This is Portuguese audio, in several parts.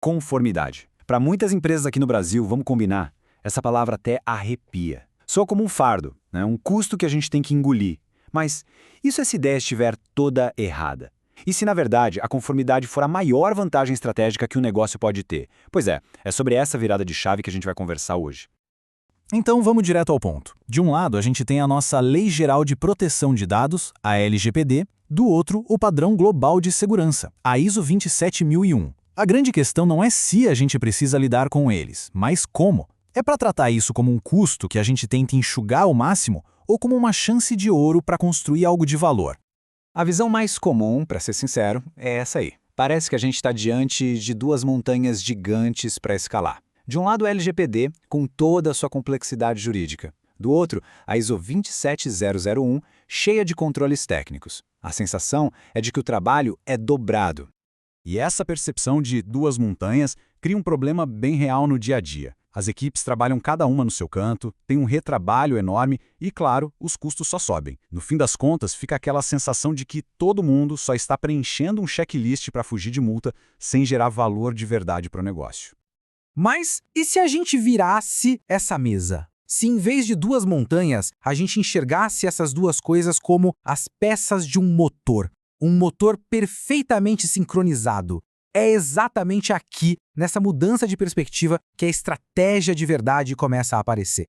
Conformidade. Para muitas empresas aqui no Brasil, vamos combinar, essa palavra até arrepia. Soa como um fardo, né? Um custo que a gente tem que engolir. Mas e se essa ideia estiver toda errada? E se, na verdade, a conformidade for a maior vantagem estratégica que um negócio pode ter? Pois é sobre essa virada de chave que a gente vai conversar hoje. Então vamos direto ao ponto. De um lado, a gente tem a nossa Lei Geral de Proteção de Dados, a LGPD, do outro, o Padrão Global de Segurança, a ISO 27001. A grande questão não é se a gente precisa lidar com eles, mas como. É para tratar isso como um custo que a gente tenta enxugar ao máximo ou como uma chance de ouro para construir algo de valor? A visão mais comum, para ser sincero, é essa aí. Parece que a gente está diante de duas montanhas gigantes para escalar. De um lado, a LGPD, com toda a sua complexidade jurídica. Do outro, a ISO 27001, cheia de controles técnicos. A sensação é de que o trabalho é dobrado. E essa percepção de duas montanhas cria um problema bem real no dia a dia. As equipes trabalham cada uma no seu canto, tem um retrabalho enorme e, claro, os custos só sobem. No fim das contas, fica aquela sensação de que todo mundo só está preenchendo um checklist para fugir de multa sem gerar valor de verdade para o negócio. Mas e se a gente virasse essa mesa? Se em vez de duas montanhas, a gente enxergasse essas duas coisas como as peças de um motor perfeitamente sincronizado. É exatamente aqui, nessa mudança de perspectiva, que a estratégia de verdade começa a aparecer.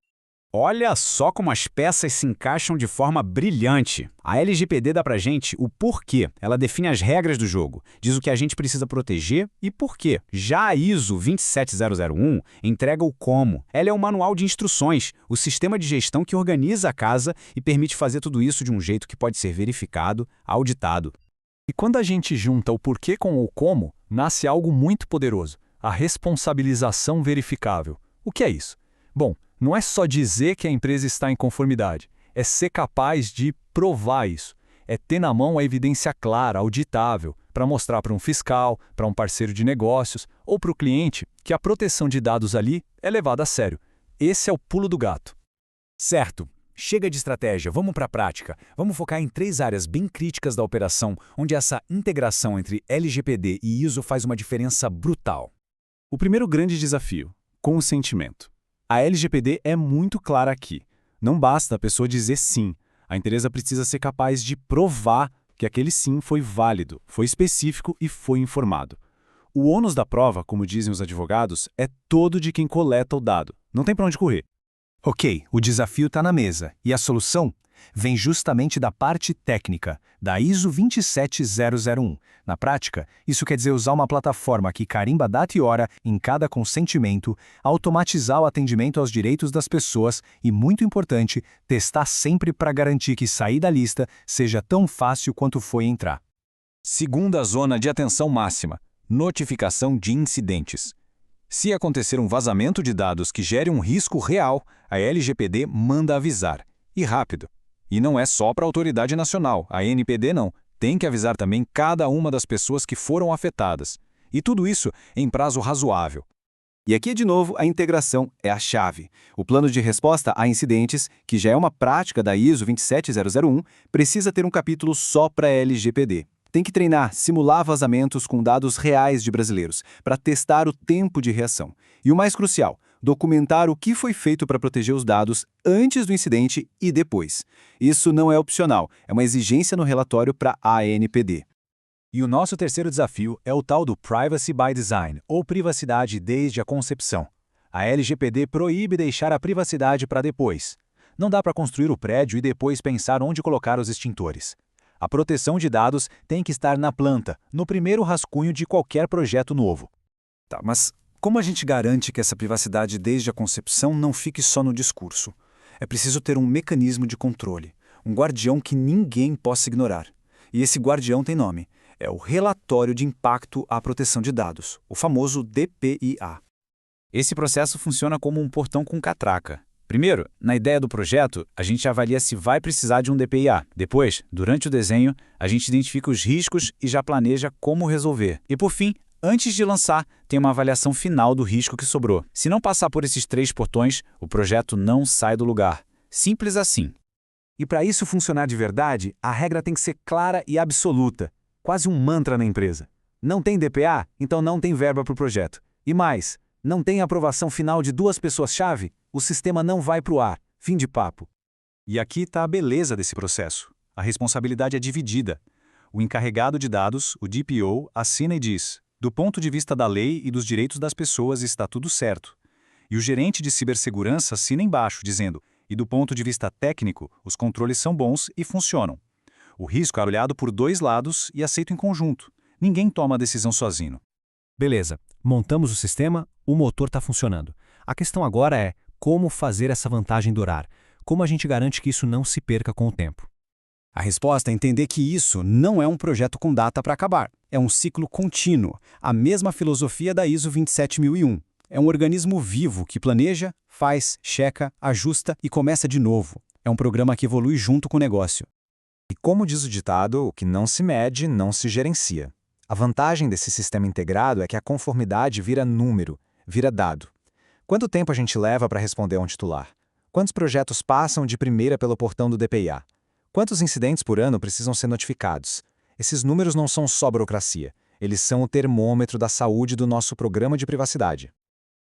Olha só como as peças se encaixam de forma brilhante. A LGPD dá pra gente o porquê. Ela define as regras do jogo, diz o que a gente precisa proteger e por quê. Já a ISO 27001 entrega o como. Ela é um manual de instruções, o sistema de gestão que organiza a casa e permite fazer tudo isso de um jeito que pode ser verificado, auditado. E quando a gente junta o porquê com o como, nasce algo muito poderoso, a responsabilização verificável. O que é isso? Bom, não é só dizer que a empresa está em conformidade, é ser capaz de provar isso. É ter na mão a evidência clara, auditável, para mostrar para um fiscal, para um parceiro de negócios ou para o cliente que a proteção de dados ali é levada a sério. Esse é o pulo do gato. Certo. Chega de estratégia, vamos para a prática. Vamos focar em 3 áreas bem críticas da operação, onde essa integração entre LGPD e ISO faz uma diferença brutal. O primeiro grande desafio: consentimento. A LGPD é muito clara aqui. Não basta a pessoa dizer sim. A empresa precisa ser capaz de provar que aquele sim foi válido, foi específico e foi informado. O ônus da prova, como dizem os advogados, é todo de quem coleta o dado. Não tem para onde correr. Ok, o desafio está na mesa, e a solução vem justamente da parte técnica, da ISO 27001. Na prática, isso quer dizer usar uma plataforma que carimba data e hora em cada consentimento, automatizar o atendimento aos direitos das pessoas e, muito importante, testar sempre para garantir que sair da lista seja tão fácil quanto foi entrar. Segunda zona de atenção máxima: notificação de incidentes. Se acontecer um vazamento de dados que gere um risco real, a LGPD manda avisar. E rápido. E não é só para a autoridade nacional, a ANPD não. Tem que avisar também cada uma das pessoas que foram afetadas. E tudo isso em prazo razoável. E aqui, de novo, a integração é a chave. O plano de resposta a incidentes, que já é uma prática da ISO 27001, precisa ter um capítulo só para LGPD. Tem que treinar, simular vazamentos com dados reais de brasileiros, para testar o tempo de reação. E o mais crucial, documentar o que foi feito para proteger os dados antes do incidente e depois. Isso não é opcional, é uma exigência no relatório para a ANPD. E o nosso terceiro desafio é o tal do Privacy by Design, ou privacidade desde a concepção. A LGPD proíbe deixar a privacidade para depois. Não dá para construir o prédio e depois pensar onde colocar os extintores. A proteção de dados tem que estar na planta, no primeiro rascunho de qualquer projeto novo. Tá, mas como a gente garante que essa privacidade desde a concepção não fique só no discurso? É preciso ter um mecanismo de controle, um guardião que ninguém possa ignorar. E esse guardião tem nome. É o Relatório de Impacto à Proteção de Dados, o famoso DPIA. Esse processo funciona como um portão com catraca. Primeiro, na ideia do projeto, a gente avalia se vai precisar de um DPIA. Depois, durante o desenho, a gente identifica os riscos e já planeja como resolver. E por fim, antes de lançar, tem uma avaliação final do risco que sobrou. Se não passar por esses 3 portões, o projeto não sai do lugar. Simples assim. E para isso funcionar de verdade, a regra tem que ser clara e absoluta, quase um mantra na empresa. Não tem DPA? Então não tem verba para o projeto. E mais, não tem aprovação final de 2 pessoas-chave? O sistema não vai para o ar. Fim de papo. E aqui está a beleza desse processo. A responsabilidade é dividida. O encarregado de dados, o DPO, assina e diz: do ponto de vista da lei e dos direitos das pessoas está tudo certo. E o gerente de cibersegurança assina embaixo, dizendo: e do ponto de vista técnico, os controles são bons e funcionam. O risco é olhado por 2 lados e aceito em conjunto. Ninguém toma a decisão sozinho. Beleza, montamos o sistema, o motor está funcionando. A questão agora é como fazer essa vantagem durar. Como a gente garante que isso não se perca com o tempo? A resposta é entender que isso não é um projeto com data para acabar. É um ciclo contínuo, a mesma filosofia da ISO 27001. É um organismo vivo que planeja, faz, checa, ajusta e começa de novo. É um programa que evolui junto com o negócio. E como diz o ditado, o que não se mede, não se gerencia. A vantagem desse sistema integrado é que a conformidade vira número, vira dado. Quanto tempo a gente leva para responder a um titular? Quantos projetos passam de primeira pelo portão do DPIA? Quantos incidentes por ano precisam ser notificados? Esses números não são só burocracia. Eles são o termômetro da saúde do nosso programa de privacidade.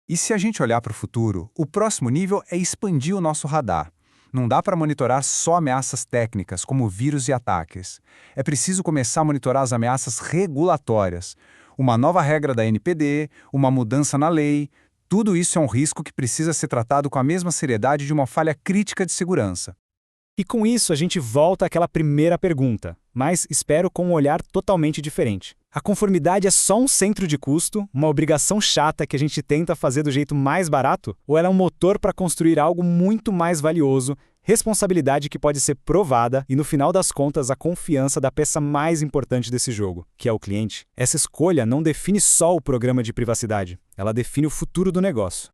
E se a gente olhar para o futuro, o próximo nível é expandir o nosso radar. Não dá para monitorar só ameaças técnicas, como vírus e ataques. É preciso começar a monitorar as ameaças regulatórias. Uma nova regra da NPD, uma mudança na lei, tudo isso é um risco que precisa ser tratado com a mesma seriedade de uma falha crítica de segurança. E com isso a gente volta àquela primeira pergunta, mas espero com um olhar totalmente diferente. A conformidade é só um centro de custo, uma obrigação chata que a gente tenta fazer do jeito mais barato? Ou ela é um motor para construir algo muito mais valioso, responsabilidade que pode ser provada e, no final das contas, a confiança da peça mais importante desse jogo, que é o cliente? Essa escolha não define só o programa de privacidade, ela define o futuro do negócio.